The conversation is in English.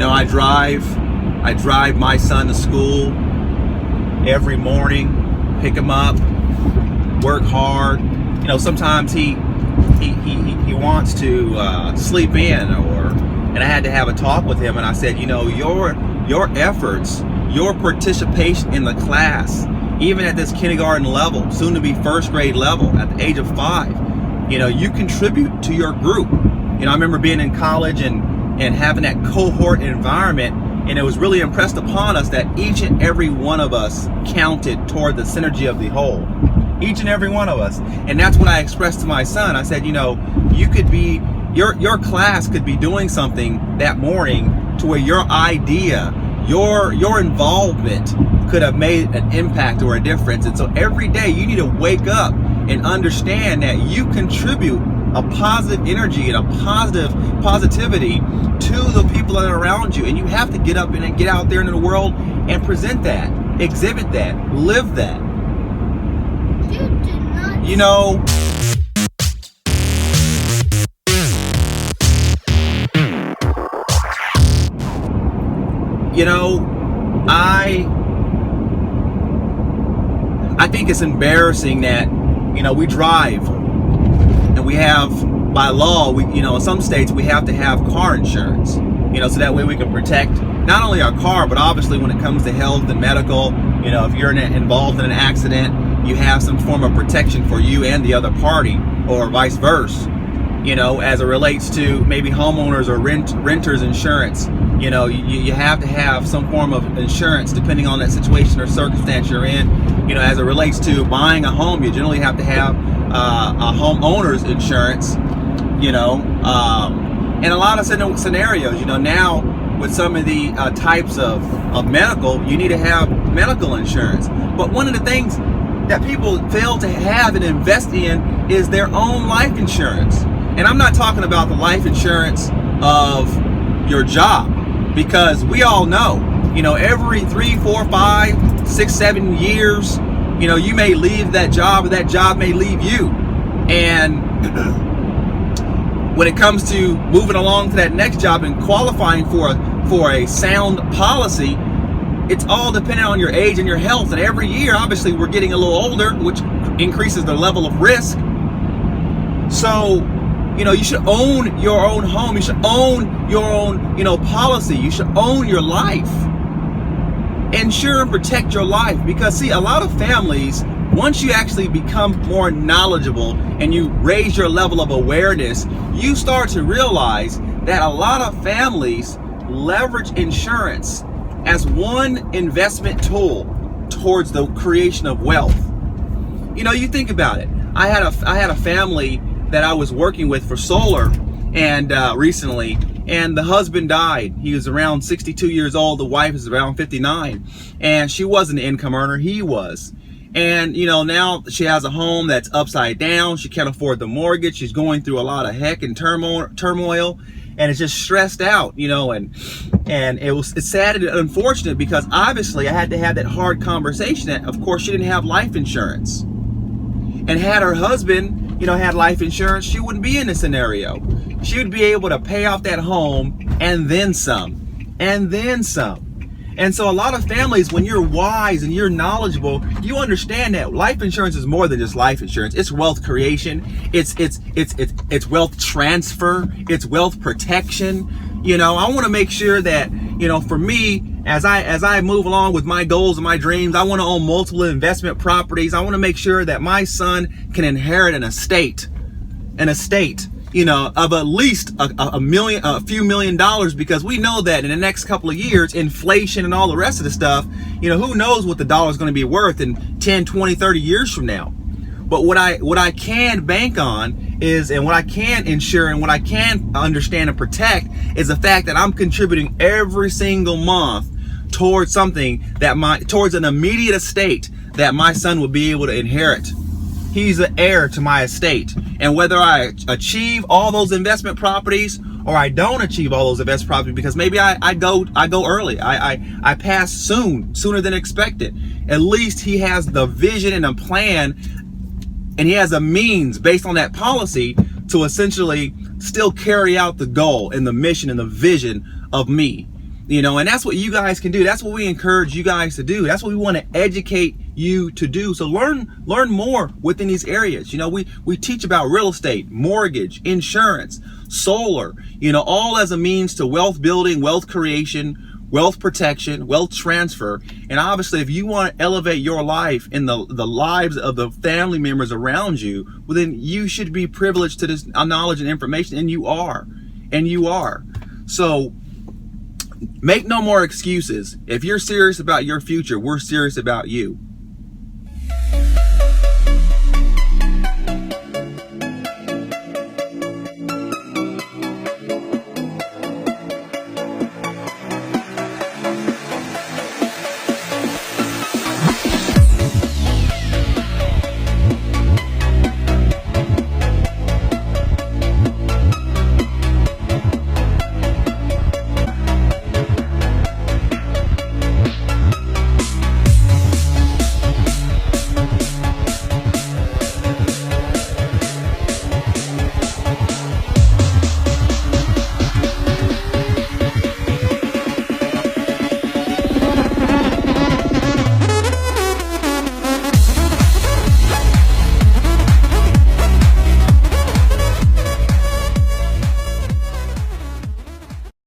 I drive my son to school every morning, pick him up, work hard. Sometimes he wants to sleep in, and I had to have a talk with him, and I said, your efforts, your participation in the class, even at this kindergarten level, soon to be first grade level at the age of 5, you contribute to your group. I remember being in college and having that cohort environment, and it was really impressed upon us that each and every one of us counted toward the synergy of the whole. Each and every one of us. And that's what I expressed to my son. I said, you could be, your class could be doing something that morning to where your idea, your involvement could have made an impact or a difference. And so every day you need to wake up and understand that you contribute a positive energy and a positivity to the people that are around you. And you have to get up and get out there into the world and present that, exhibit that, live that. I think it's embarrassing that, we drive and we have, by law, in some states we have to have car insurance, so that way we can protect not only our car, but obviously when it comes to health and medical, if you're involved in an accident, you have some form of protection for you and the other party, or vice versa, as it relates to maybe homeowners or renters insurance. You have to have some form of insurance depending on that situation or circumstance you're in. As it relates to buying a home, you generally have to have a homeowner's insurance, and a lot of scenarios, now with some of the types of medical, you need to have medical insurance. But one of the things that people fail to have and invest in is their own life insurance. And I'm not talking about the life insurance of your job, because we all know, every 3, 4, 5, 6, 7 years, you may leave that job, or that job may leave you. And when it comes to moving along to that next job and qualifying for a sound policy, it's all dependent on your age and your health. And every year, obviously, we're getting a little older, which increases the level of risk. So, you should own your own home. You should own your own, policy. You should own your life. Ensure and protect your life. Because, see, a lot of families, once you actually become more knowledgeable and you raise your level of awareness, you start to realize that a lot of families leverage insurance as one investment tool towards the creation of wealth. You think about it. I had a family that I was working with for solar, and recently, and the husband died. He was around 62 years old. The wife is around 59, and she wasn't an income earner. He was. And now she has a home that's upside down. She can't afford the mortgage. She's going through a lot of heck and turmoil. And it's just stressed out, and it's sad and unfortunate, because obviously I had to have that hard conversation that, of course, she didn't have life insurance. And had her husband, had life insurance, she wouldn't be in this scenario. She would be able to pay off that home and then some, and then some. And so a lot of families, when you're wise and you're knowledgeable, you understand that life insurance is more than just life insurance. It's wealth creation. It's wealth transfer. It's wealth protection. I want to make sure that, for me, as I move along with my goals and my dreams, I want to own multiple investment properties. I want to make sure that my son can inherit an estate, of at least a few million dollars, because we know that in the next couple of years, inflation and all the rest of the stuff, who knows what the dollar is going to be worth in 10, 20, 30 years from now. But what I can bank on is, and what I can insure and what I can understand and protect, is the fact that I'm contributing every single month towards something towards an immediate estate that my son will be able to inherit. He's the heir to my estate. And whether I achieve all those investment properties or I don't achieve all those investment properties, because maybe I go early, I pass sooner than expected, at least he has the vision and a plan, and he has a means based on that policy to essentially still carry out the goal and the mission and the vision of me. And that's what you guys can do. That's what we encourage you guys to do. That's what we want to educate you to do. So learn more within these areas. We teach about real estate, mortgage, insurance, solar, all as a means to wealth building, wealth creation, wealth protection, wealth transfer. And obviously, if you want to elevate your life and the lives of the family members around you, well, then you should be privileged to this knowledge and information. And you are. So make no more excuses. If you're serious about your future, we're serious about you.